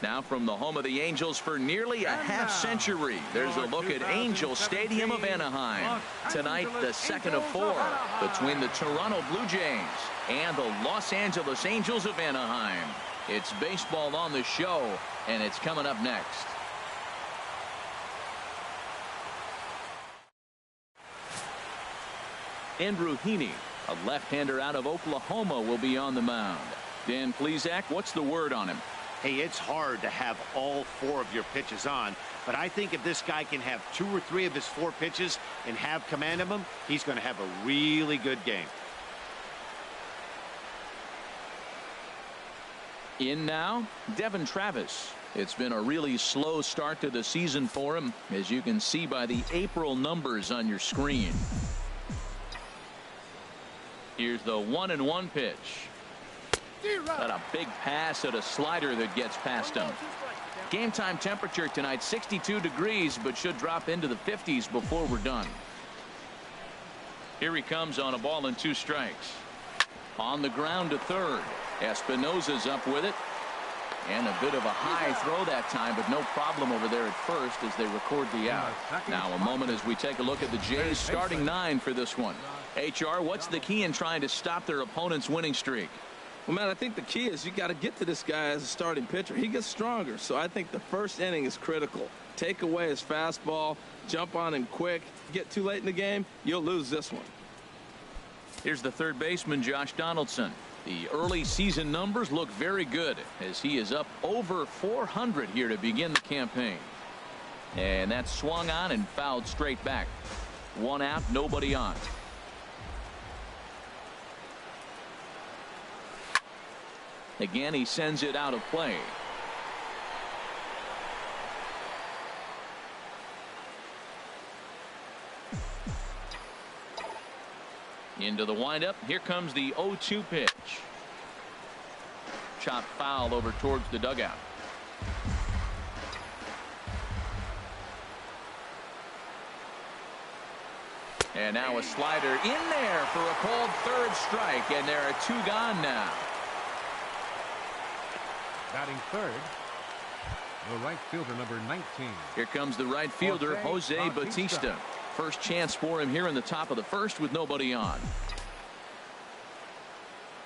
Now from the home of the Angels for nearly a half-century, there's a look at Angel Stadium of Anaheim. Tonight, the second of 4 between the Toronto BlueJays and the Los Angeles Angels of Anaheim. It's baseball on the show, and it's coming up next. Andrew Heaney, a left-hander out of Oklahoma, will be on the mound. Dan Plesac, what's the word on him? Hey, it's hard to have all 4 of your pitches on, but I think if this guy can have 2 or 3 of his 4 pitches and have command of them, he's going to have a really good game. In now, Devin Travis. It's been a really slow start to the season for him, as you can see by the April numbers on your screen. Here's the 1-1 pitch. Got a big pass at a slider that gets past him. Game time temperature tonight 62 degrees, but should drop into the 50s before we're done. Here he comes on a ball and 2 strikes. On the ground to third. Espinosa's up with it. And a bit of a high throw that time, but no problem over there at first as they record the out. Now a moment as we take a look at the Jays starting 9 for this one. HR, what's the key in trying to stop their opponent's winning streak? Well, man, I think the key is you got to get to this guy as a starting pitcher. He gets stronger, so I think the first inning is critical. Take away his fastball, jump on him quick. Get too late in the game, you'll lose this one. Here's the third baseman, Josh Donaldson. The early season numbers look very good as he is up over 400 here to begin the campaign. And that's swung on and fouled straight back. 1 out, nobody on. Again, he sends it out of play. Into the windup. Here comes the 0-2 pitch. Chop foul over towards the dugout. And now a slider in there for a called third strike, and there are 2 gone now. Batting third, the right fielder, number 19. Here comes the right fielder, Jose Bautista. First chance for him here in the top of the first with nobody on.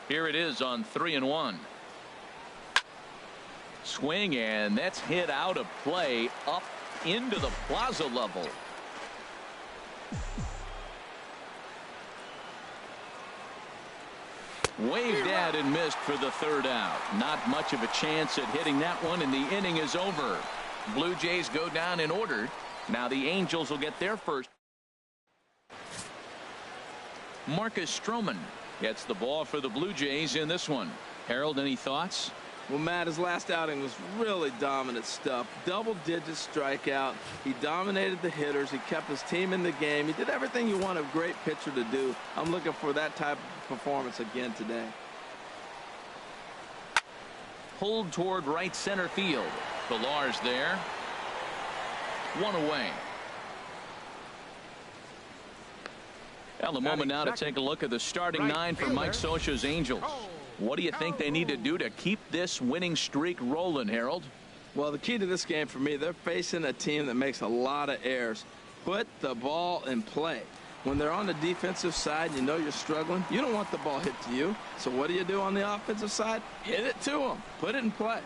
Here it is on 3-1. Swing, and that's hit out of play up into the plaza level. Waved at and missed for the third out. Not much of a chance at hitting that one, and the inning is over. Blue Jays go down in order. Now the Angels will get their first. Marcus Stroman gets the ball for the Blue Jays in this one. Harold, any thoughts? Well, Matt, his last outing was really dominant stuff. Double-digit strikeout. He dominated the hitters. He kept his team in the game. He did everything you want a great pitcher to do. I'm looking for that type of performance again today. Pulled toward right center field. Villar's there. 1 away. Well, a moment now to take a look at the starting 9 for Mike Scioscia's Angels. What do you think they need to do to keep this winning streak rolling, Harold? Well, the key to this game for me, they're facing a team that makes a lot of errors. Put the ball in play. When they're on the defensive side, you know you're struggling. You don't want the ball hit to you. So what do you do on the offensive side? Hit it to them. Put it in play.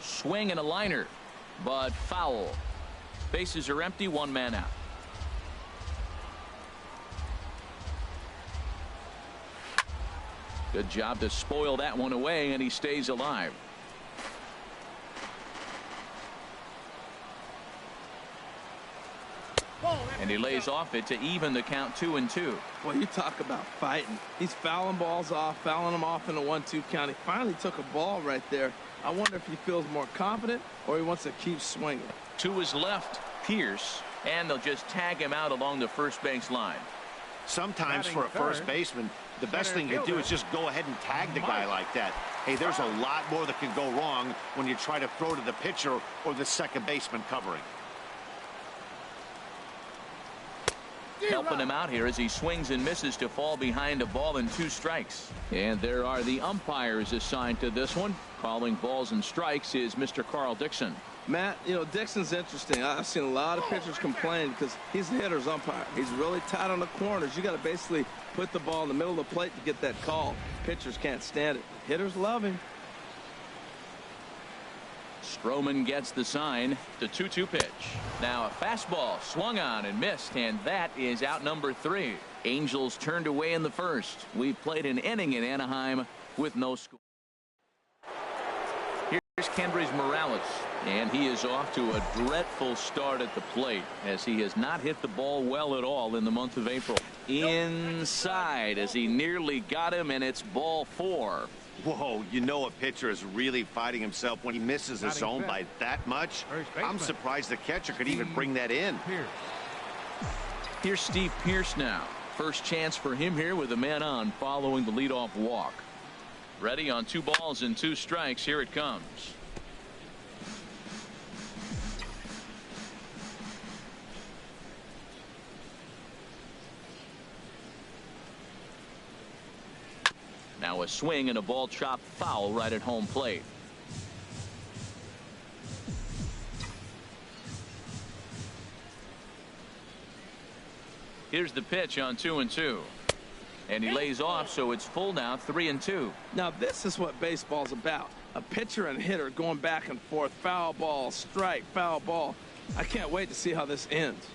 Swing and a liner, but foul. Bases are empty, 1 man out. Good job to spoil that one away, and he stays alive. And he lays off it to even the count 2-2. Well, you talk about fighting. He's fouling balls off, fouling them off in a 1-2 count. He finally took a ball right there. I wonder if he feels more confident or he wants to keep swinging. To his left, Pierce, and they'll just tag him out along the first base line. Sometimes for a first baseman, the best thing to do is just go ahead and tag the guy like that. Hey, there's a lot more that can go wrong when you try to throw to the pitcher or the second baseman covering. helping him out here as he swings and misses to fall behind a ball and 2 strikes. And there are the umpires assigned to this one. Calling balls and strikes is Mr. Carl Dixon. Matt, you know, Dixon's interesting. I've seen a lot of pitchers complain because he's a hitter's umpire. He's really tight on the corners. You got to basically put the ball in the middle of the plate to get that call. Pitchers can't stand it. Hitters love him. Stroman gets the sign. The 2-2 pitch. Now a fastball swung on and missed, and that is out number 3. Angels turned away in the first. We've played an inning in Anaheim with no score. Here's Kendrys Morales, and he is off to a dreadful start at the plate as he has not hit the ball well at all in the month of April. Inside as he nearly got him, and it's ball 4. Whoa, you know a pitcher is really fighting himself when he misses a zone by that much. I'm surprised the catcher could even bring that in. Here's Steve Pearce now. First chance for him here with a man on following the leadoff walk. Ready on 2 balls and 2 strikes. Here it comes. Now a swing and a ball chopped foul right at home plate. Here's the pitch on 2-2. And he lays off, so it's full now, 3-2. Now this is what baseball's about. A pitcher and hitter going back and forth. Foul ball, strike, foul ball. I can't wait to see how this ends.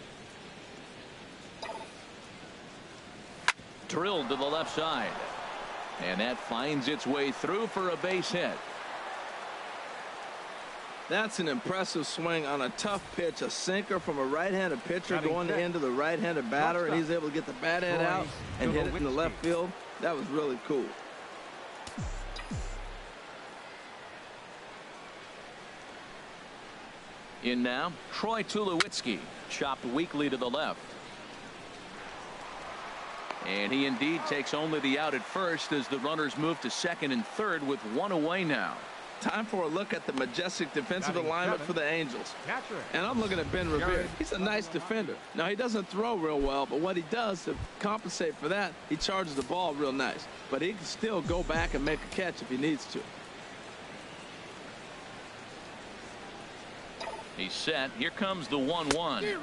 Drilled to the left side. And that finds its way through for a base hit. That's an impressive swing on a tough pitch. A sinker from a right-handed pitcher going into the right-handed batter, and he's able to get the bat head out and hit it in the left field. That was really cool. In now, Troy Tulowitzki, chopped weakly to the left. And he indeed takes only the out at first as the runners move to second and third with 1 away now. Time for a look at the majestic defensive alignment for the Angels. And I'm looking at Ben Revere. He's a nice defender. Now, he doesn't throw real well, but what he does to compensate for that, he charges the ball real nice. But he can still go back and make a catch if he needs to. He's set. Here comes the 1-1.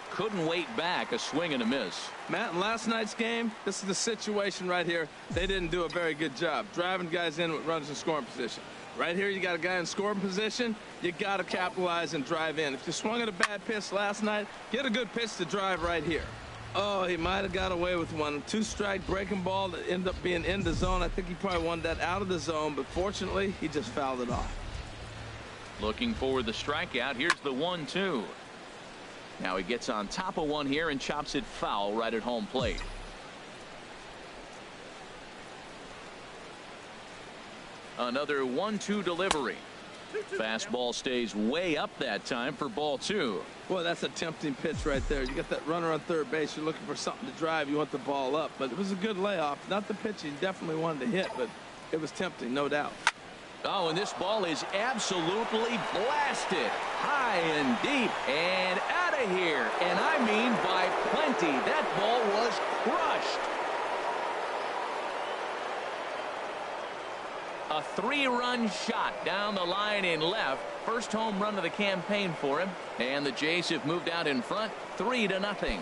Couldn't wait back. A swing and a miss. Matt, in last night's game, this is the situation right here. They didn't do a very good job driving guys in with runners in scoring position. Right here, you got a guy in scoring position. You got to capitalize and drive in. If you swung at a bad pitch last night, get a good pitch to drive right here. Oh, he might have got away with one. 2-strike breaking ball that ended up being in the zone. I think he probably wanted that out of the zone, but fortunately, he just fouled it off. Looking for the strikeout. Here's the 1-2. Now he gets on top of one here and chops it foul right at home plate. Another 1-2 delivery. Fastball stays way up that time for ball 2. Boy, that's a tempting pitch right there. You got that runner on third base. You're looking for something to drive. You want the ball up. But it was a good layoff. Not the pitch he definitely wanted to hit, but it was tempting, no doubt. Oh, and this ball is absolutely blasted high and deep and out of here. And I mean by plenty. That ball was crushed. A 3-run shot down the line in left. First home run of the campaign for him. And the Jays have moved out in front 3-0.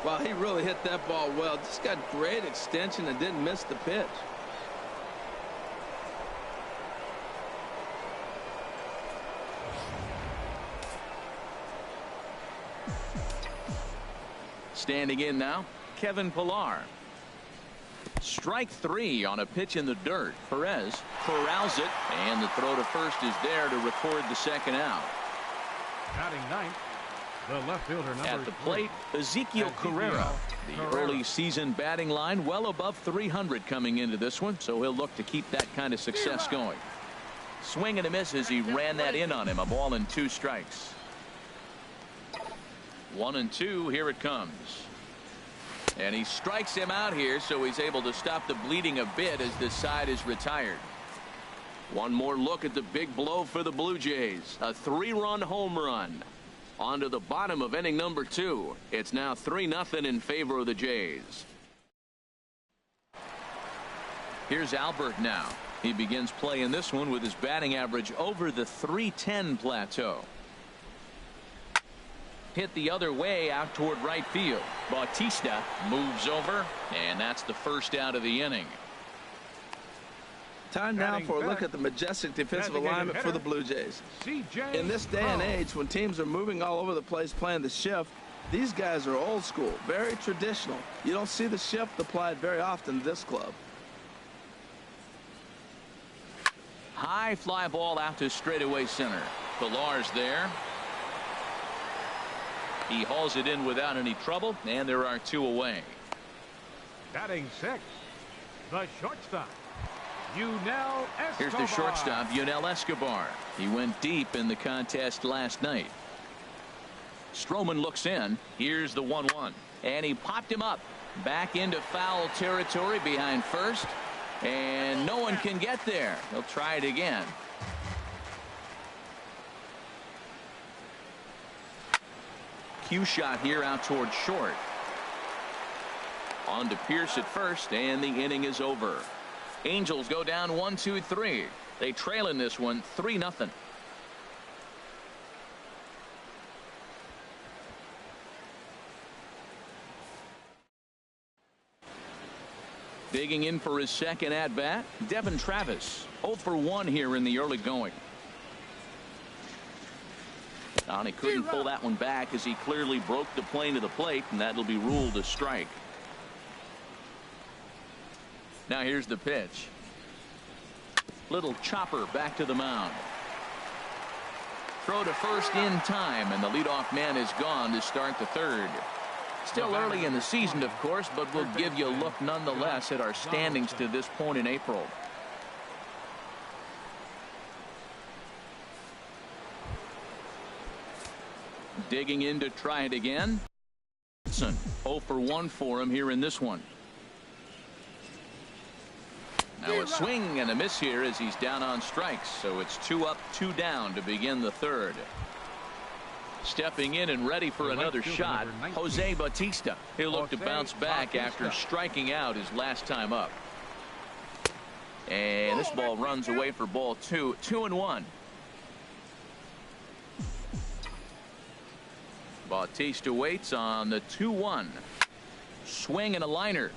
Wow, he really hit that ball well. Just got great extension and didn't miss the pitch. Standing in now, Kevin Pillar. Strike 3 on a pitch in the dirt. Perez corrals it, and the throw to first is there to record the second out. Batting ninth, the left fielder number at the plate, Ezekiel Carrera. The early season batting line well above 300 coming into this one, so he'll look to keep that kind of success going. Swing and a miss as he ran that in on him. A ball and 2 strikes. 1-2. Here it comes. And he strikes him out here, so he's able to stop the bleeding a bit as this side is retired. One more look at the big blow for the Blue Jays. A 3-run home run. On to the bottom of inning number 2. It's now 3-0 in favor of the Jays. Here's Albert now. He begins play in this one with his batting average over the .310 plateau. Hit the other way out toward right field. Bautista moves over, and that's the first out of the inning. Time now for a look at the majestic defensive alignment for the Blue Jays. In this day and age, when teams are moving all over the place playing the shift, these guys are old school, very traditional. You don't see the shift applied very often to this club. High fly ball out to straightaway center. Pillar's there. He hauls it in without any trouble, and there are 2 away. Batting 6, the shortstop, Yunel Escobar. Here's the shortstop, Yunel Escobar. He went deep in the contest last night. Stroman looks in. Here's the 1-1. And he popped him up. Back into foul territory behind first. And no one can get there. He'll try it again. Cue shot here out toward short. On to Pierce at first, and the inning is over. Angels go down 1-2-3. They trail in this one 3-0. Digging in for his second at bat, Devin Travis. 0 for 1 here in the early going. And he couldn't pull that one back as he clearly broke the plane to the plate, and that'll be ruled a strike. Now here's the pitch. Little chopper back to the mound. Throw to first in time, and the leadoff man is gone to start the third. Still early in the season, of course, but we'll give you a look nonetheless at our standings to this point in April. Digging in to try it again. 0 for 1 for him here in this one. Now a swing and a miss here as he's down on strikes. So it's 2 up, 2 down to begin the third. Stepping in and ready for another shot, Jose Bautista. He'll look to bounce back after striking out his last time up. And this ball runs away for ball 2. 2-1. Bautista waits on the 2-1. Swing and a liner,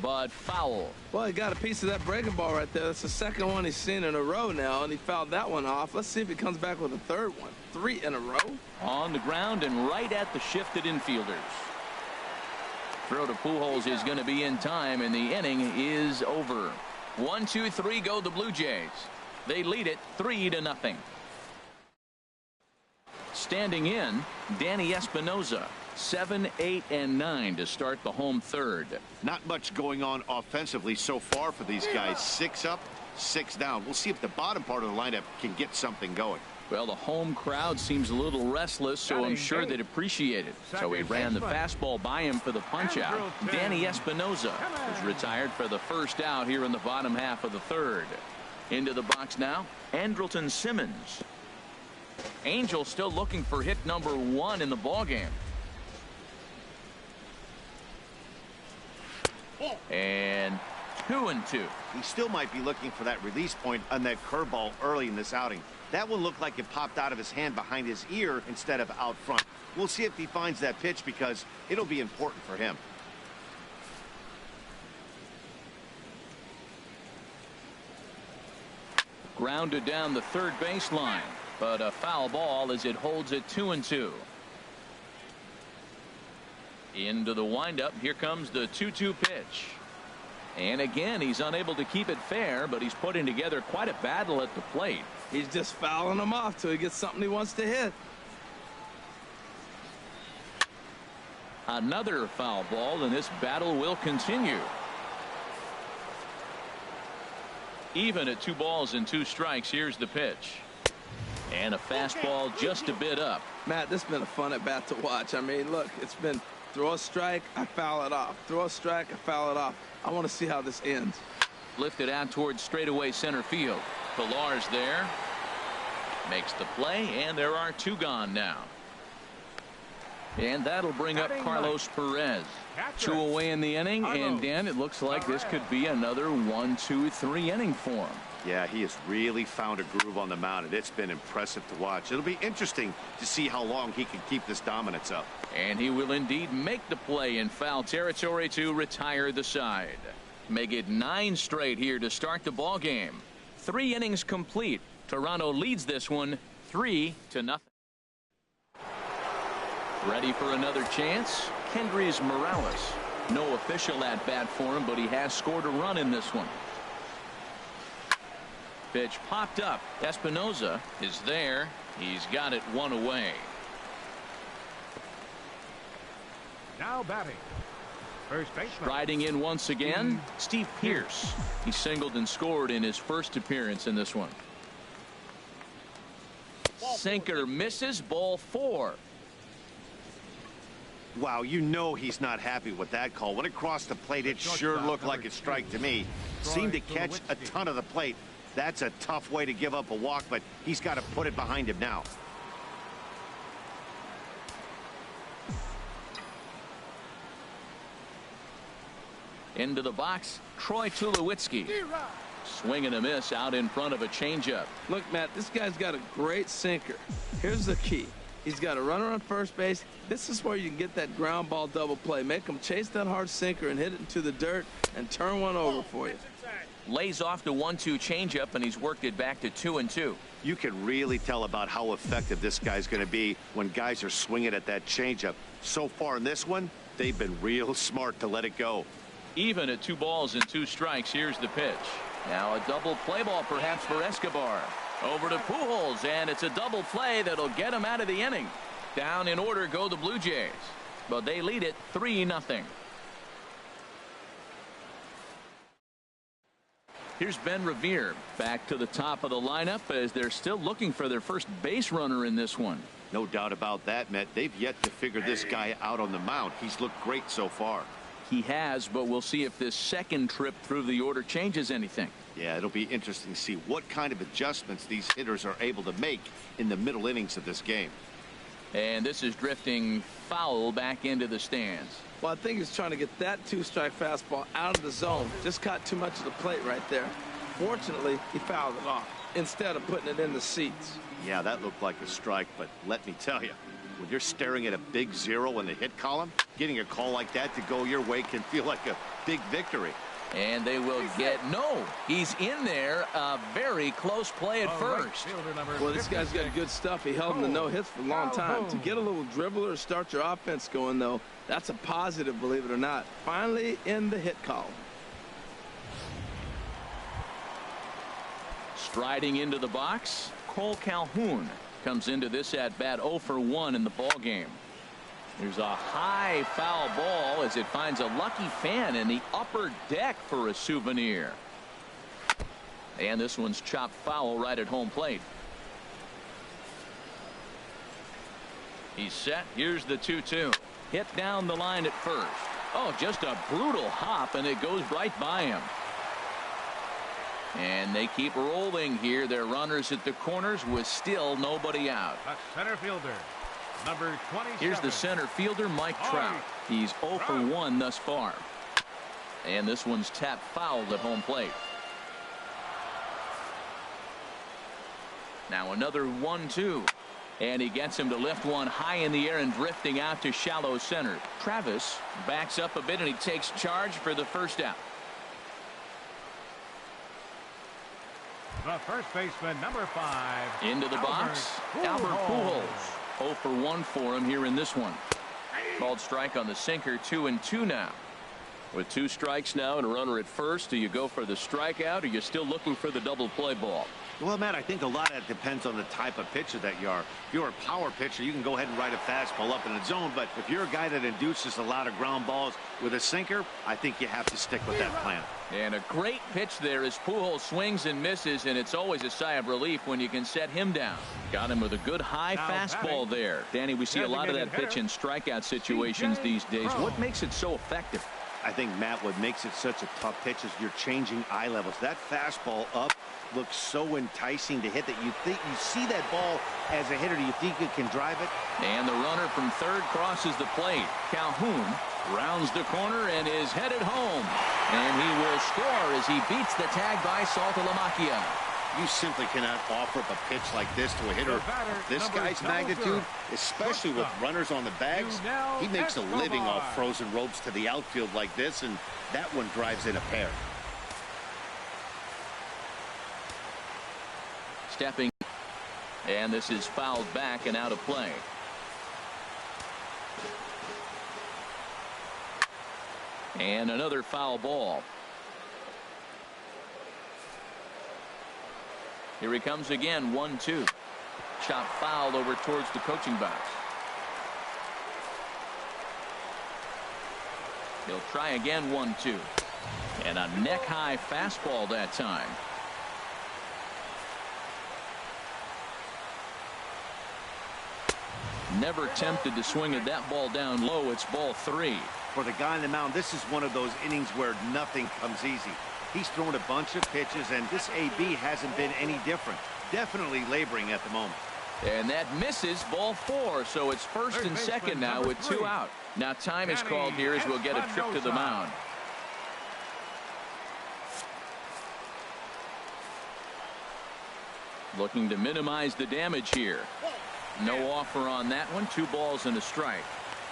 but foul. Well, he got a piece of that breaking ball right there. That's the second one he's seen in a row now, and he fouled that one off. Let's see if he comes back with a third one. 3 in a row. On the ground and right at the shifted infielders. Throw to Pujols is going to be in time, and the inning is over. 1-2-3 go the Blue Jays. They lead it 3-0. Standing in, Danny Espinosa. 7, 8, and 9 to start the home third. Not much going on offensively so far for these guys. 6 up, 6 down. We'll see if the bottom part of the lineup can get something going. Well, the home crowd seems a little restless, so I'm sure they'd appreciate it. So he ran the fastball by him for the punch-out. Danny Espinosa is retired for the first out here in the bottom half of the third. Into the box now, Andrelton Simmons. Angels still looking for hit number 1 in the ballgame. And 2-2. He still might be looking for that release point on that curveball early in this outing. That one looked like it popped out of his hand behind his ear instead of out front. We'll see if he finds that pitch because it'll be important for him. Grounded down the third baseline, but a foul ball as it holds it 2-2. Into the windup. Here comes the 2-2 pitch. And again, he's unable to keep it fair, but he's putting together quite a battle at the plate. He's just fouling them off till he gets something he wants to hit. Another foul ball, and this battle will continue. Even at 2 balls and 2 strikes. Here's the pitch. And a fastball just a bit up. Matt, this has been a fun at bat to watch. I mean, look, it's been throw a strike, I foul it off. Throw a strike, I foul it off. I want to see how this ends. Lifted out towards straightaway center field. Pilar's there. Makes the play, and there are 2 gone now. And that'll bring up Carlos Perez. 2 away in the inning, and Dan, it looks like this could be another 1, 2, 3 inning for him. Yeah, he has really found a groove on the mound, and it's been impressive to watch. It'll be interesting to see how long he can keep this dominance up. And he will indeed make the play in foul territory to retire the side. Make it 9 straight here to start the ball game. 3 innings complete. Toronto leads this one 3-0. Ready for another chance? Kendrys Morales. No official at bat for him, but he has scored a run in this one. Pitch popped up. Espinoza is there. He's got it 1 away. Now batting. First baseman. Striding in once again, Steve Pearce. He singled and scored in his first appearance in this one. Sinker misses, ball 4. Wow, you know he's not happy with that call. When it crossed the plate, it sure looked like a strike to me. Seemed to catch a ton of the plate. That's a tough way to give up a walk, but he's got to put it behind him now. Into the box, Troy Tulowitzki. Swing and a miss out in front of a changeup. Look, Matt, this guy's got a great sinker. Here's the key. He's got a runner on first base. This is where you can get that ground ball double play. Make him chase that hard sinker and hit it into the dirt and turn one over for you. Lays off the 1-2 changeup, and he's worked it back to 2-2. You can really tell about how effective this guy's going to be when guys are swinging at that changeup. So far in this one, they've been real smart to let it go. Even at 2 balls and 2 strikes. Here's the pitch. Now a double play ball perhaps for Escobar. Over to Pujols, and it's a double play that'll get him out of the inning. Down in order go the Blue Jays, but they lead it 3-0. Here's Ben Revere back to the top of the lineup as they're still looking for their first base runner in this one. No doubt about that, Matt. They've yet to figure this guy out on the mound. He's looked great so far. He has, but we'll see if this second trip through the order changes anything. Yeah, it'll be interesting to see what kind of adjustments these hitters are able to make in the middle innings of this game. And this is drifting foul back into the stands. Well, I think he's trying to get that 2-strike fastball out of the zone. Just caught too much of the plate right there. Fortunately, he fouled it off instead of putting it in the seats. Yeah, that looked like a strike, but let me tell you, when you're staring at a big 0 in the hit column, getting a call like that to go your way can feel like a big victory. And they will get no. He's in there. A very close play at first. Well, this guy's got good stuff. He held him to no hits for a long time. To get a little dribbler, start your offense going, though, that's a positive, believe it or not. Finally in the hit column. Striding into the box, Cole Calhoun comes into this at bat 0 for 1 in the ball game. There's a high foul ball as it finds a lucky fan in the upper deck for a souvenir. And this one's chopped foul right at home plate. He's set. Here's the 2-2. Hit down the line at first. Oh, just a brutal hop, and it goes right by him. And they keep rolling here. Their runners at the corners with still nobody out. Center fielder, number 27. Here's the center fielder, Mike Trout. He's 0 for 1 thus far. And this one's tapped foul at home plate. Now another 1-2. And he gets him to lift one high in the air and drifting out to shallow center. Travis backs up a bit and he takes charge for the first out. The first baseman, number 5. Into the box, Albert Pujols. 0 for 1 for him here in this one. Called strike on the sinker. 2-2 now. With 2 strikes now and a runner at first, do you go for the strikeout or are you still looking for the double play ball? Well, Matt, I think a lot of that depends on the type of pitcher that you are. If you're a power pitcher, you can go ahead and ride a fastball up in the zone. But if you're a guy that induces a lot of ground balls with a sinker, I think you have to stick with that plan. And a great pitch there as Pujols swings and misses, and it's always a sigh of relief when you can set him down. Got him with a good high fastball there. Danny, we see a lot of that pitch in strikeout situations these days. What makes it so effective? I think, Matt, what makes it such a tough pitch is you're changing eye levels. That fastball up looks so enticing to hit that you see that ball as a hitter. Do you think you can drive it? And the runner from third crosses the plate. Calhoun rounds the corner and is headed home. And he will score as he beats the tag by Saltalamacchia. You simply cannot offer up a pitch like this to a hitter. This guy's magnitude, especially with runners on the bags, he makes a living off frozen ropes to the outfield like this, and that one drives in a pair. Stepping, and this is fouled back and out of play. And another foul ball. Here he comes again, 1-2. Shot fouled over towards the coaching box. He'll try again, 1-2. And a neck-high fastball that time. Never tempted to swing at that ball down low. It's ball 3. For the guy on the mound, this is one of those innings where nothing comes easy. He's thrown a bunch of pitches, and this AB hasn't been any different. Definitely laboring at the moment. And that misses, ball 4. So it's first and second now with 2 out. Now time is called here as we'll get a trip to the mound. Looking to minimize the damage here. No offer on that one. 2 balls and a strike.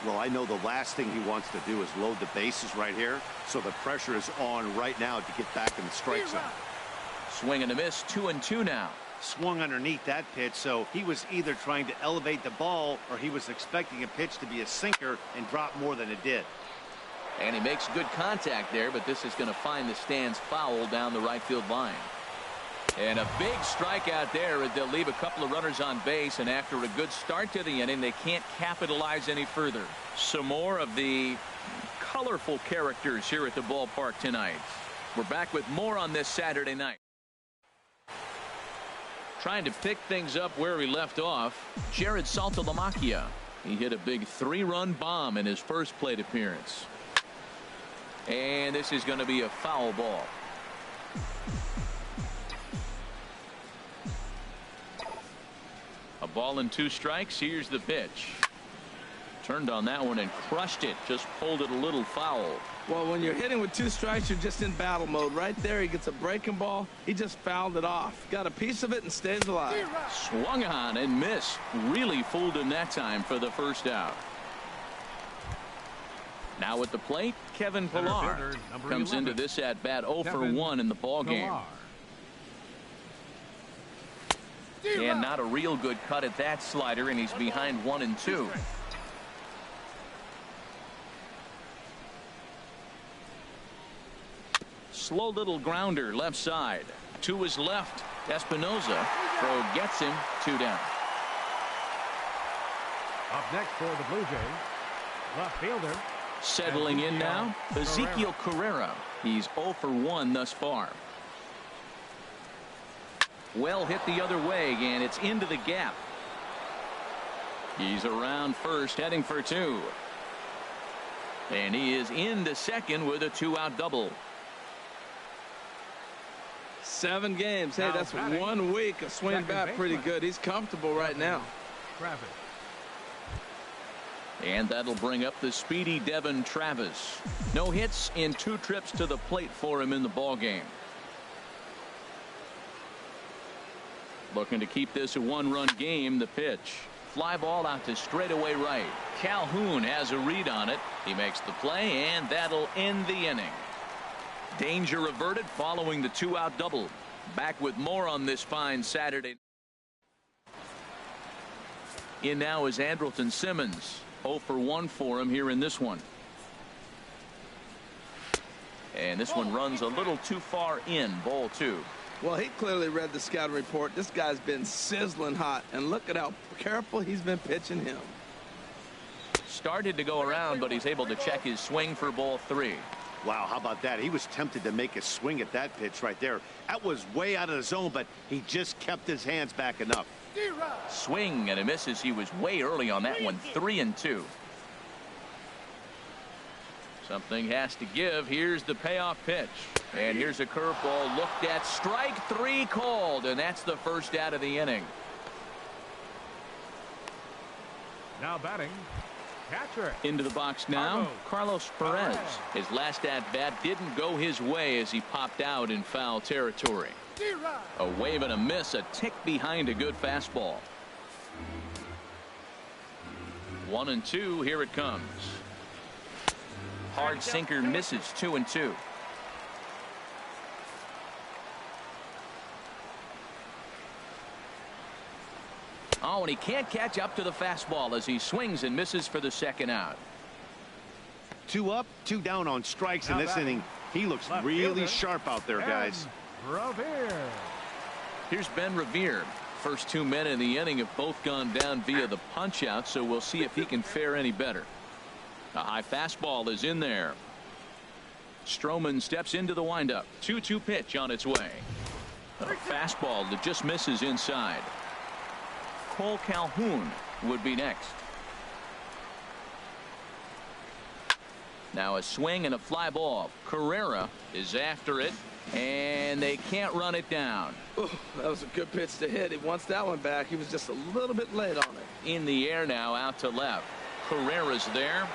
Well, I know the last thing he wants to do is load the bases right here, so the pressure is on right now to get back in the strike zone. Swing and a miss, 2-2 now. Swung underneath that pitch, so he was either trying to elevate the ball or he was expecting a pitch to be a sinker and drop more than it did. And he makes good contact there, but this is going to find the stands foul down the right field line. And a big strikeout there as they'll leave a couple of runners on base, and after a good start to the inning, they can't capitalize any further. Some more of the colorful characters here at the ballpark tonight. We're back with more on this Saturday night. Trying to pick things up where he left off, Jared Saltalamacchia. He hit a big 3-run bomb in his first plate appearance. And this is going to be a foul ball. A ball and 2 strikes. Here's the pitch. Turned on that one and crushed it. Just pulled it a little foul. Well, when you're hitting with 2 strikes, you're just in battle mode. Right there, he gets a breaking ball. He just fouled it off. Got a piece of it and stays alive. Swung on and missed. Really fooled him that time for the first out. Now at the plate, Kevin Pillar comes into this at bat 0 for 1 in the ball game. And not a real good cut at that slider, and he's behind 1-2. Slow little grounder left side. To his left. Espinoza. Throw gets him. 2 down. Up next for the Blue Jays, left fielder. Settling in now, Ezekiel Carrera. He's 0 for 1 thus far. Well hit the other way, and it's into the gap. He's around first, heading for 2. And he is into second with a 2-out double. 7 games. Hey, that's 1 week of swing bat pretty good. He's comfortable right now. And that'll bring up the speedy Devin Travis. No hits in 2 trips to the plate for him in the ball game. Looking to keep this a 1-run game. The pitch. Fly ball out to straightaway right. Calhoun has a read on it. He makes the play, and that'll end the inning. Danger averted following the 2-out double. Back with more on this fine Saturday. In now is Andrelton Simmons. 0 for 1 for him here in this one. And this one runs a little too far in. Ball 2. Well, he clearly read the scouting report. This guy's been sizzling hot, and look at how careful he's been pitching him. Started to go around, but he's able to check his swing for ball 3. Wow, how about that? He was tempted to make a swing at that pitch right there. That was way out of the zone, but he just kept his hands back enough. Swing and a misses. He was way early on that one. 3-2. Something has to give. Here's the payoff pitch. And here's a curveball looked at. Strike three called, and that's the first out of the inning. Now batting, catcher. Into the box now, Carlos Perez. His last at-bat didn't go his way as he popped out in foul territory. A wave and a miss, a tick behind a good fastball. 1-2, here it comes. Hard sinker misses, 2-2. Oh, and he can't catch up to the fastball as he swings and misses for the second out. 2 up, 2 down on strikes in this inning. He looks really sharp out there, guys. Revere. Here's Ben Revere. First 2 men in the inning have both gone down via the punch out, so we'll see if he can fare any better. A high fastball is in there. Stroman steps into the windup. 2-2 pitch on its way. A fastball that just misses inside. Cole Calhoun would be next. Now a swing and a fly ball. Carrera is after it, and they can't run it down. Ooh, that was a good pitch to hit. He wants that one back. He was just a little bit late on it. In the air now, out to left. Carrera's there.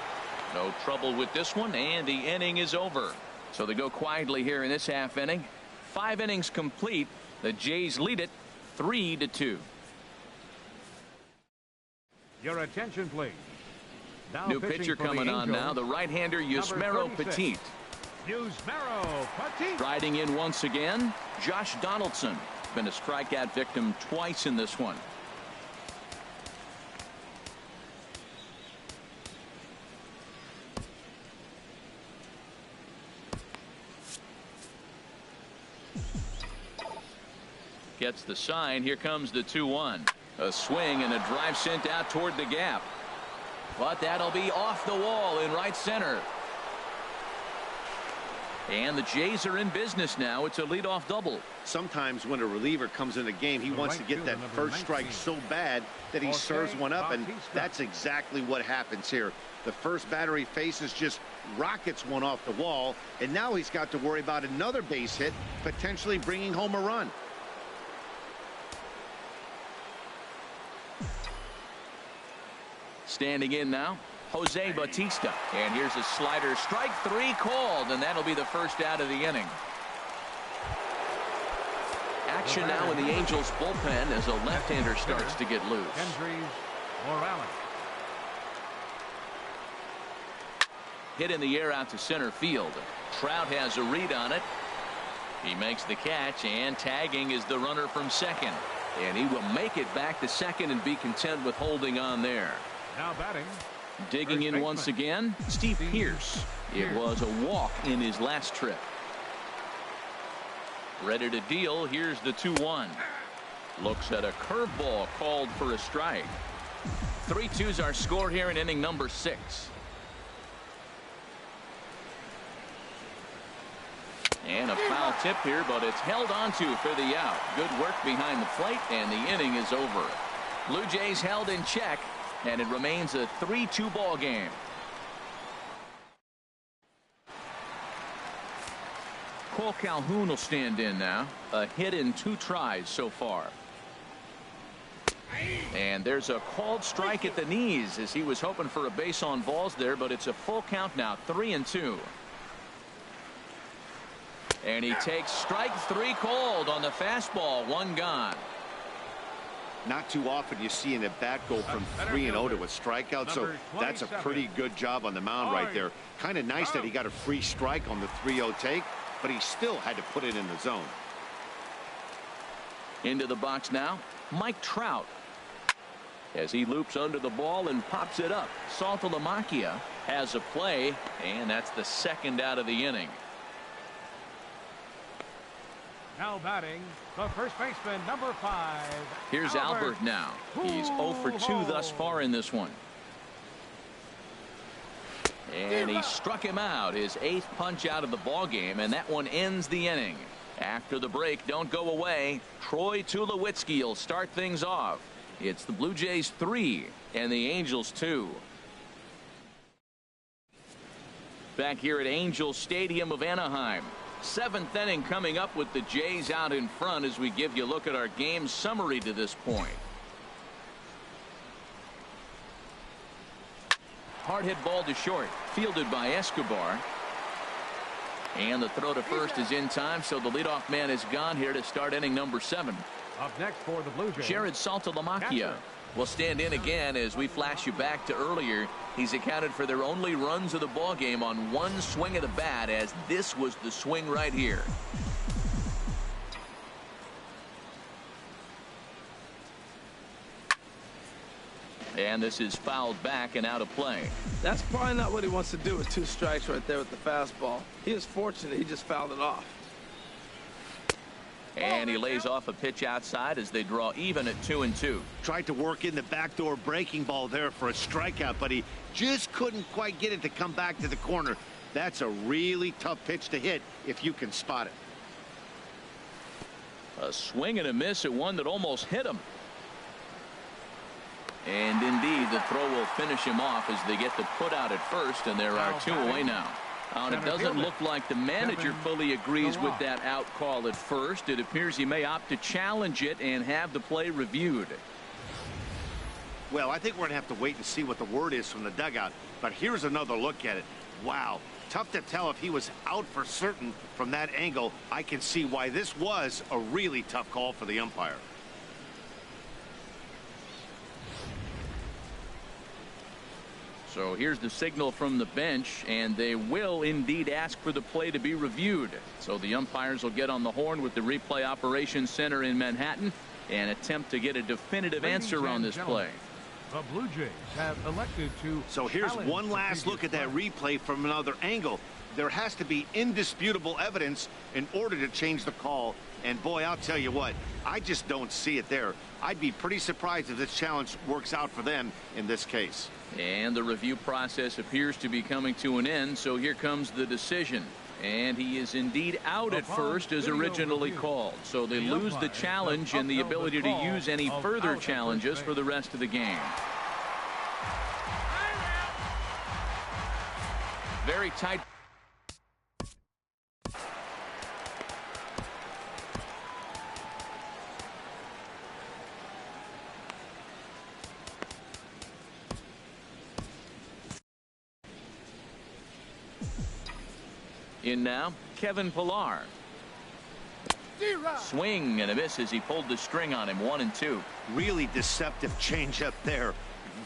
No trouble with this one, and the inning is over. So they go quietly here in this half inning. 5 innings complete. The Jays lead it 3-2. Your attention, please. Now New pitcher coming on now, the right-hander Yusmeiro Petit. Yusmeiro Petit. Riding in once again, Josh Donaldson. Been a strikeout victim twice in this one. Gets the sign. Here comes the 2-1. A swing and a drive sent out toward the gap. But that'll be off the wall in right center. And the Jays are in business now. It's a leadoff double. Sometimes when a reliever comes in the game, he wants to get that first strike so bad that he serves one up, and that's exactly what happens here. The first batter he faces just rockets one off the wall, and now he's got to worry about another base hit, potentially bringing home a run. Standing in now, Jose Bautista. And here's a slider. Strike three called, and that'll be the first out of the inning. Action now in the Angels bullpen as a left-hander starts to get loose. Hit in the air out to center field. Trout has a read on it. He makes the catch, and tagging is the runner from second. And he will make it back to second and be content with holding on there. Now batting. Digging in once again, Steve Pearce. It was a walk in his last trip. Ready to deal. Here's the 2-1. Looks at a curveball called for a strike. 3-2's our score here in inning number 6. And a foul tip here, but it's held onto for the out. Good work behind the plate, and the inning is over. Blue Jays held in check, and it remains a 3-2 ball game. Cole Calhoun will stand in now. A hit in 2 tries so far. And there's a called strike at the knees as he was hoping for a base on balls there, but it's a full count now, 3-2. And he takes strike 3 called on the fastball. 1 gone. Not too often you see an at-bat go from 3-0 to a strikeout, so that's a pretty good job on the mound right there. Kind of nice that he got a free strike on the 3-0 take, but he still had to put it in the zone. Into the box now, Mike Trout. As he loops under the ball and pops it up. Saltalamacchia has a play, and that's the second out of the inning. Now batting, the first baseman, number 5. Here's Albert now. He's 0 for 2 thus far in this one. And he struck him out, his 8th punch out of the ball game, and that one ends the inning. After the break, don't go away. Troy Tulowitzki will start things off. It's the Blue Jays 3 and the Angels 2. Back here at Angel Stadium of Anaheim. 7th inning coming up with the Jays out in front as we give you a look at our game summary to this point. Hard hit ball to short, fielded by Escobar. And the throw to first is in time, so the leadoff man is gone here to start inning number 7. Up next for the Blue Jays, Jared Saltalamacchia will stand in again as we flash you back to earlier. He's accounted for their only runs of the ball game on one swing of the bat, as this was the swing right here. And this is fouled back and out of play. That's probably not what he wants to do with 2 strikes right there with the fastball. He is fortunate he just fouled it off. And he lays off a pitch outside as they draw even at 2-2. Tried to work in the backdoor breaking ball there for a strikeout, but he just couldn't quite get it to come back to the corner. That's a really tough pitch to hit if you can spot it. A swing and a miss at one that almost hit him. And indeed, the throw will finish him off as they get the put out at first, and there are 2 away now. And it doesn't look like the manager fully agrees with that out call at first. It appears he may opt to challenge it and have the play reviewed. Well, I think we're going to have to wait and see what the word is from the dugout. But here's another look at it. Wow. Tough to tell if he was out for certain from that angle. I can see why this was a really tough call for the umpire. So here's the signal from the bench, and they will indeed ask for the play to be reviewed. So the umpires will get on the horn with the replay operations center in Manhattan and attempt to get a definitive answer on this play. The Blue Jays have elected to. So here's one last look at that replay from another angle. There has to be indisputable evidence in order to change the call. And boy, I'll tell you what, I just don't see it there. I'd be pretty surprised if this challenge works out for them in this case. And the review process appears to be coming to an end, so here comes the decision. And he is indeed out at first as originally called. So they lose the challenge and the ability to use any further challenges for the rest of the game. Very tight. In now, Kevin Pillar. Swing and a miss as he pulled the string on him. 1-2. Really deceptive changeup there.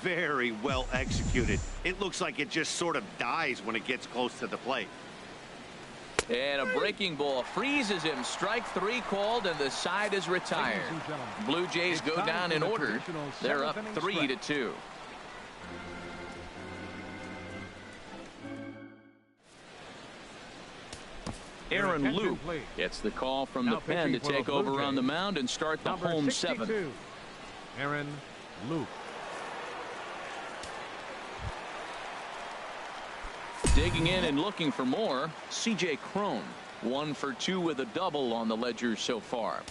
Very well executed. It looks like it just sort of dies when it gets close to the plate. And a breaking ball freezes him. Strike 3 called, and the side is retired. Blue Jays go down in order. They're up 3-2. Aaron Luke gets the call from the pen to take over on the mound and start the home 7th. Aaron Luke. Digging in and looking for more, C.J. Cron. 1 for 2 with a double on the ledger so far.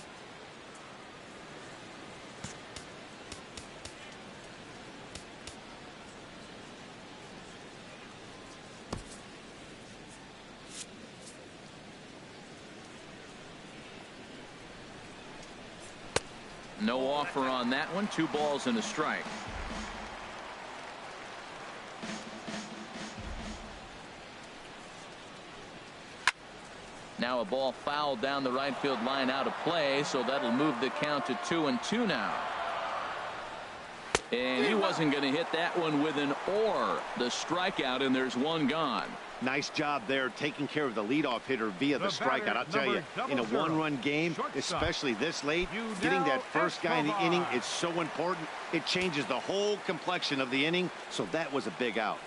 No offer on that one. 2 balls and a strike. Now a ball fouled down the right field line out of play, so that'll move the count to 2-2 now. And he wasn't going to hit that one with an or. The strikeout, and there's 1 gone. Nice job there taking care of the leadoff hitter via the strikeout. I'll tell you, in a 1-run game, especially this late, getting that first guy in the inning is so important. It changes the whole complexion of the inning, so that was a big out.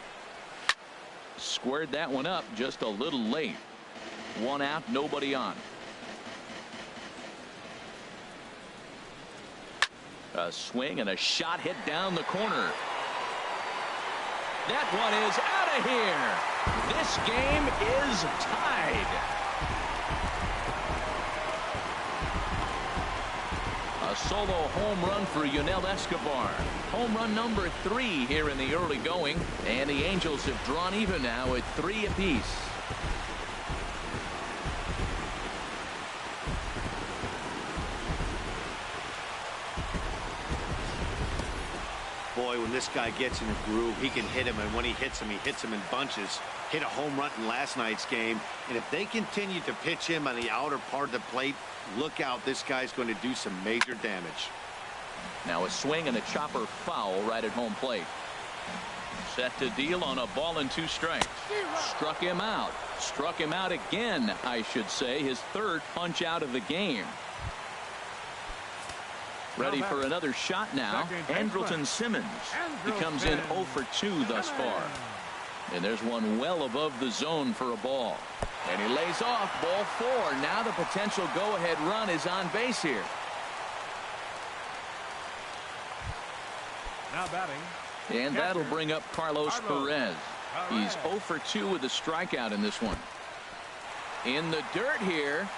Squared that one up just a little late. 1 out, nobody on. A swing and a shot hit down the corner. That one is out of here. This game is tied. A solo home run for Yunel Escobar. Home run number 3 here in the early going, and the Angels have drawn even now at 3 apiece. Boy, when this guy gets in a groove, he can hit him, and when he hits him in bunches. Hit a home run in last night's game, and if they continue to pitch him on the outer part of the plate, look out, this guy's going to do some major damage. Now a swing and a chopper foul right at home plate. Set to deal on a ball and 2 strikes. Struck him out. Struck him out again, I should say. His 3rd punch out of the game. Ready for another shot now. Andrelton Simmons. He comes in 0 for 2 thus far. And there's one well above the zone for a ball. And he lays off ball 4. Now the potential go-ahead run is on base here. Now batting. And that'll bring up Carlos Perez. He's 0 for 2 with a strikeout in this one. In the dirt here.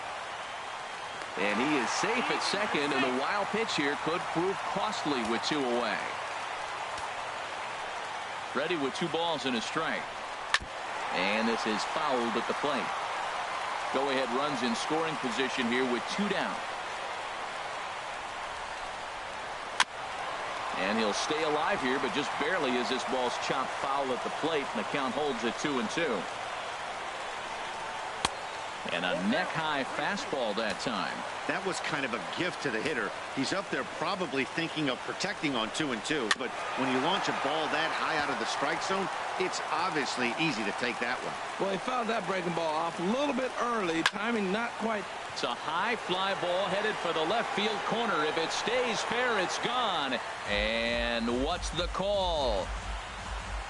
And he is safe at second, and the wild pitch here could prove costly with 2 away. Ready with 2 balls and a strike. And this is fouled at the plate. Go-ahead runs in scoring position here with 2 down. And he'll stay alive here, but just barely as this ball's chopped foul at the plate, and the count holds at 2-2. And a neck-high fastball that time. That was kind of a gift to the hitter. He's up there probably thinking of protecting on 2-2. But when you launch a ball that high out of the strike zone, it's obviously easy to take that one. Well, he fouled that breaking ball off a little bit early. Timing not quite. It's a high fly ball headed for the left field corner. If it stays fair, it's gone. And what's the call?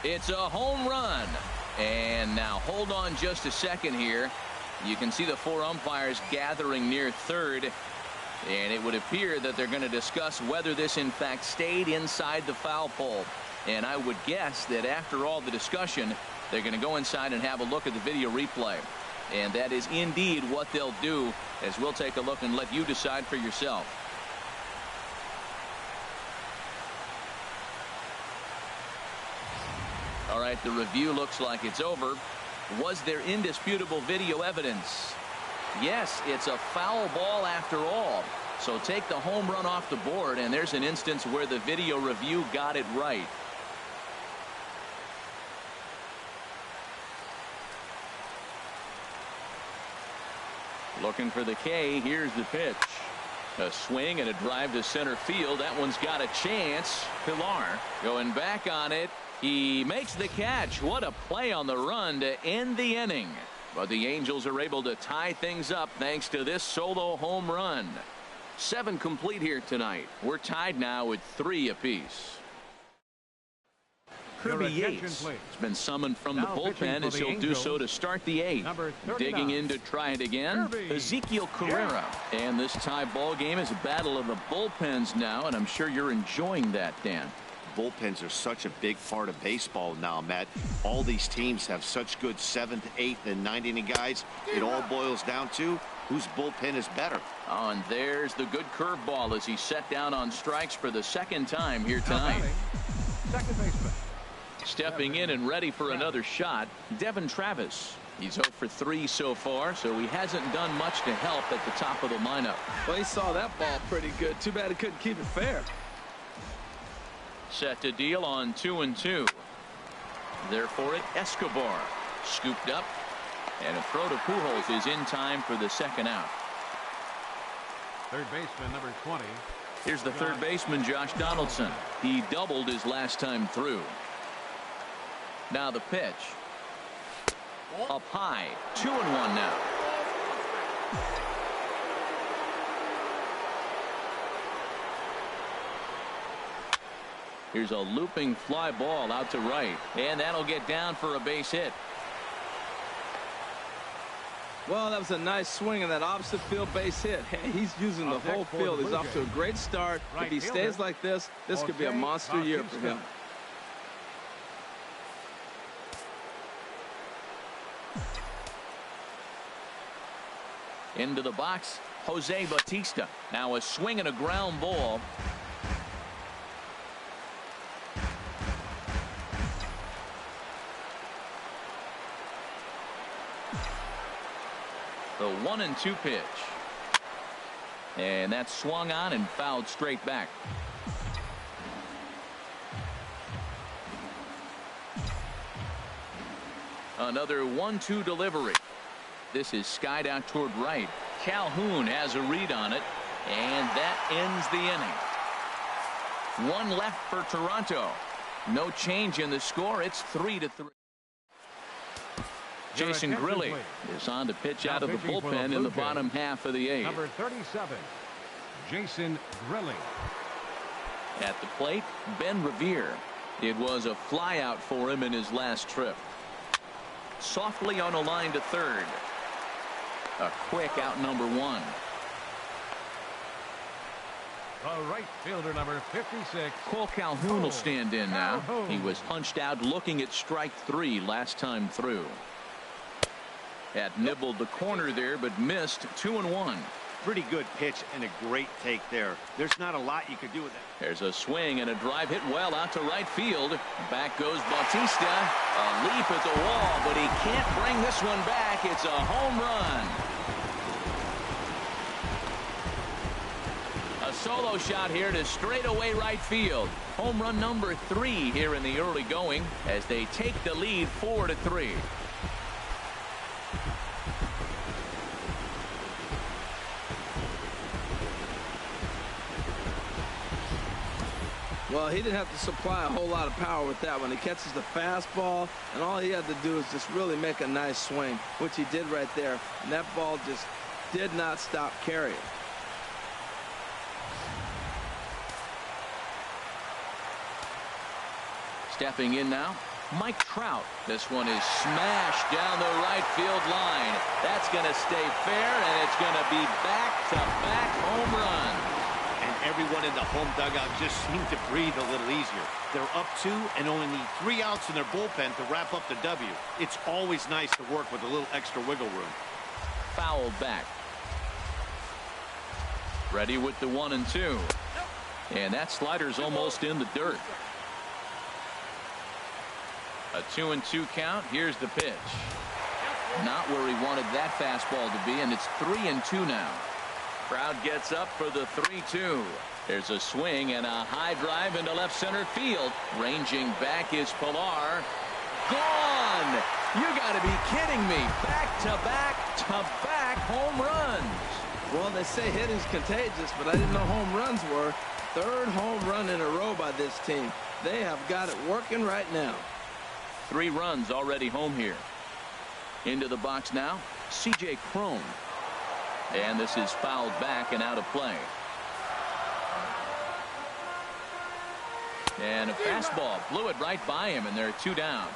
It's a home run. And now hold on just a second here. You can see the 4 umpires gathering near third, and it would appear that they're going to discuss whether this in fact stayed inside the foul pole. And I would guess that after all the discussion, they're going to go inside and have a look at the video replay. And that is indeed what they'll do, as we'll take a look and let you decide for yourself. All right, the review looks like it's over. Was there indisputable video evidence? Yes, it's a foul ball after all. So take the home run off the board, and there's an instance where the video review got it right. Looking for the K. Here's the pitch. A swing and a drive to center field. That one's got a chance. Pilar going back on it. He makes the catch. What a play on the run to end the inning. But the Angels are able to tie things up thanks to this solo home run. 7 complete here tonight. We're tied now at 3 apiece. Kirby Yates has been summoned from the bullpen as he'll do so to start the 8th. Digging in to try it again, Ezekiel Carrera. And this tie ball game is a battle of the bullpens now, and I'm sure you're enjoying that, Dan. Bullpens are such a big part of baseball now, Matt. All these teams have such good 7th, 8th, and 9th inning guys. It all boils down to whose bullpen is better. Oh, and there's the good curveball as he's set down on strikes for the 2nd time here tonight. Second baseman. Stepping in and ready for another shot, Devin Travis. He's 0 for 3 so far, so he hasn't done much to help at the top of the lineup. Well, he saw that ball pretty good. Too bad he couldn't keep it fair. Set to deal on 2-2. There for it, Escobar. Scooped up, and a throw to Pujols is in time for the 2nd out. Third baseman, number 20. Here's the third baseman, Josh Donaldson. He doubled his last time through. Now the pitch. Up high. 2-1 now. Here's a looping fly ball out to right, and that'll get down for a base hit. Well, that was a nice swing in that opposite field base hit. Hey, he's using the whole field. He's off to a great start. If he stays like this could be a monster year for him. Into the box, Jose Bautista. Now a swing and a ground ball. The 1-2 pitch. And that's swung on and fouled straight back. Another 1-2 delivery. This is skied out toward right. Calhoun has a read on it, and that ends the inning. One left for Toronto. No change in the score. It's 3-3. Jason Grilli is on to pitch out of the bullpen in the bottom half of the eighth. Number 37, Jason Grilli. At the plate, Ben Revere. It was a flyout for him in his last trip. Softly on a line to third. A quick out number one. The right fielder, number 56. Cole Calhoun will stand in now. He was punched out looking at strike three last time through. Had nibbled the corner there, but missed 2-1. Pretty good pitch and a great take there. There's not a lot you could do with that. There's a swing and a drive hit well out to right field. Back goes Bautista. A leap at the wall, but he can't bring this one back. It's a home run. A solo shot here to straightaway right field. Home run number 3 here in the early going as they take the lead 4-3. Well, he didn't have to supply a whole lot of power with that one. He catches the fastball, and all he had to do is just really make a nice swing, which he did right there. And that ball just did not stop carrying. Stepping in now, Mike Trout. This one is smashed down the right field line. That's going to stay fair, and it's going to be back-to-back home run. Everyone in the home dugout just seemed to breathe a little easier. They're up 2 and only need 3 outs in their bullpen to wrap up the W. It's always nice to work with a little extra wiggle room. Fouled back. Ready with the 1-2. And that slider's almost in the dirt. A 2-2 count. Here's the pitch. Not where he wanted that fastball to be, and it's 3-2 now. Crowd gets up for the 3-2. There's a swing and a high drive into left center field. Ranging back is Pilar. Gone! You got to be kidding me. Back-to-back-to-back home runs. Well, they say hitting's contagious, but I didn't know home runs were. 3rd home run in a row by this team. They have got it working right now. 3 runs already home here. Into the box now, C.J. Cron. And this is fouled back and out of play. And a fastball blew it right by him, and they're 2 down.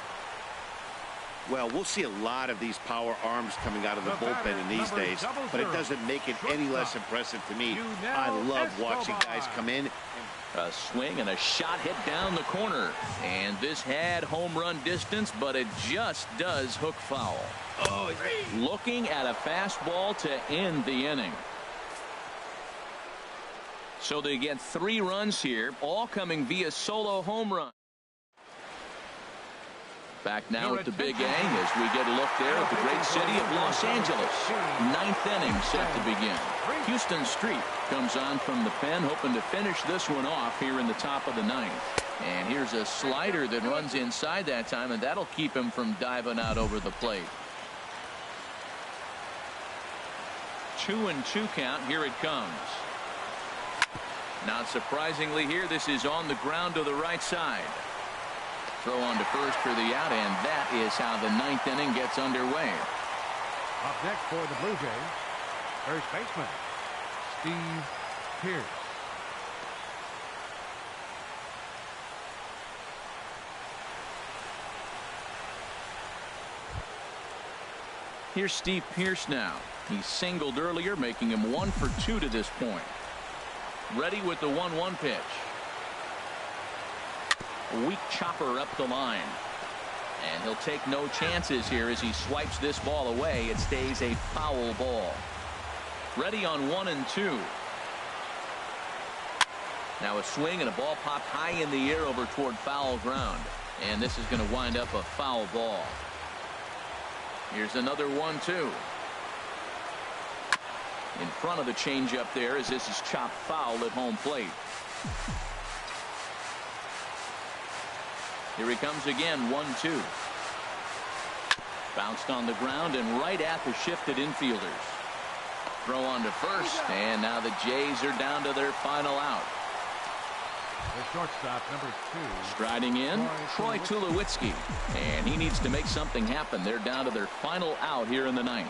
Well, we'll see a lot of these power arms coming out of the bullpen in these days, but it doesn't make it any less impressive to me. I love watching guys come in. A swing and a shot hit down the corner. And this had home run distance, but it just does hook foul. Oh, looking at a fastball to end the inning. So they get 3 runs here, all coming via solo home run. Back now at the Big A as we get a look there at the great city of Los Angeles. 9th inning set to begin. Houston Street comes on from the pen, hoping to finish this one off here in the top of the 9th. And here's a slider that runs inside that time, and that'll keep him from diving out over the plate. 2-2 count. Here it comes. Not surprisingly here, this is on the ground to the right side. Throw on to first for the out, and that is how the 9th inning gets underway. Up next for the Blue Jays, first baseman, Steve Pearce. Here's Steve Pearce now. He singled earlier, making him 1 for 2 to this point. Ready with the 1-1 pitch. A weak chopper up the line. And he'll take no chances here as he swipes this ball away. It stays a foul ball. Ready on 1-2. Now a swing and a ball popped high in the air over toward foul ground. And this is going to wind up a foul ball. Here's another 1-2. In front of the changeup there as this is chopped foul at home plate. Here he comes again, 1-2. Bounced on the ground and right at the shifted infielders. Throw on to first, and now the Jays are down to their final out. The shortstop, number 2. Striding in, Troy Tulowitzki, and he needs to make something happen. They're down to their final out here in the ninth.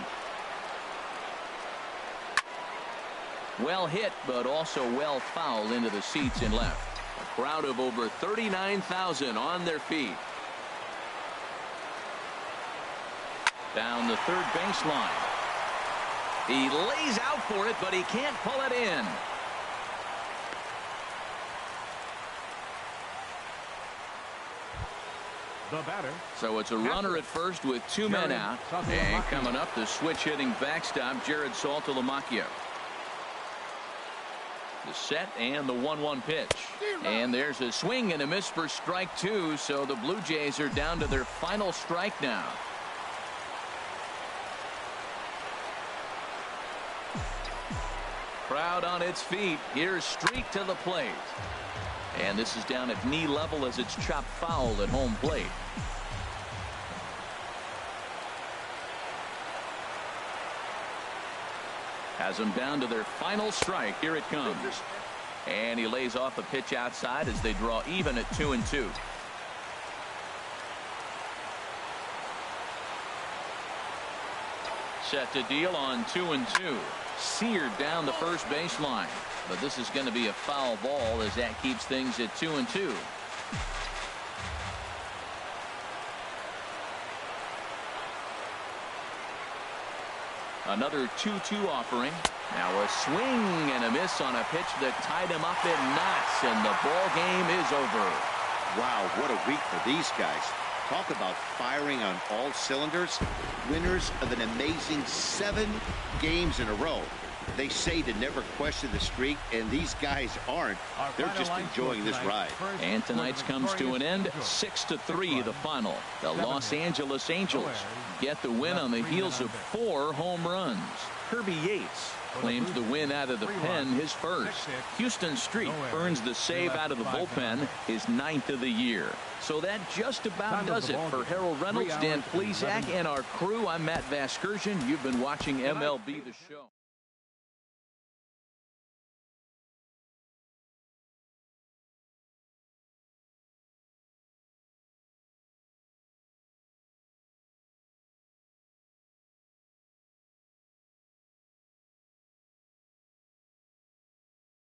Well hit, but also well fouled into the seats in left. A crowd of over 39,000 on their feet. Down the third baseline. He lays out for it, but he can't pull it in. The batter. So it's a runner at first with 2 men out. And coming up, the switch hitting backstop, Jared Saltalamacchia. The set and the 1-1 pitch. And there's a swing and a miss for strike 2. So the Blue Jays are down to their final strike now. Crowd on its feet. Here's Street to the plate. And this is down at knee level as it's chopped foul at home plate. Has them down to their final strike. Here it comes. And he lays off a pitch outside as they draw even at 2-2. Set to deal on 2-2. Seared down the first baseline. But this is going to be a foul ball as that keeps things at 2-2. Another 2-2 offering. Now a swing and a miss on a pitch that tied him up in knots, and the ball game is over. Wow, what a week for these guys. Talk about firing on all cylinders. Winners of an amazing 7 games in a row. They say to never question the streak, and these guys aren't. They're just enjoying this ride. And tonight's comes to an end. 6-3 the final. The Los Angeles Angels get the win on the heels of 4 home runs. Kirby Yates claims the win out of the pen, his first. Houston Street earns the save out of the bullpen, his 9th of the year. So that just about does it for Harold Reynolds, Dan Plesac, and our crew. I'm Matt Vasgersian. You've been watching MLB The Show.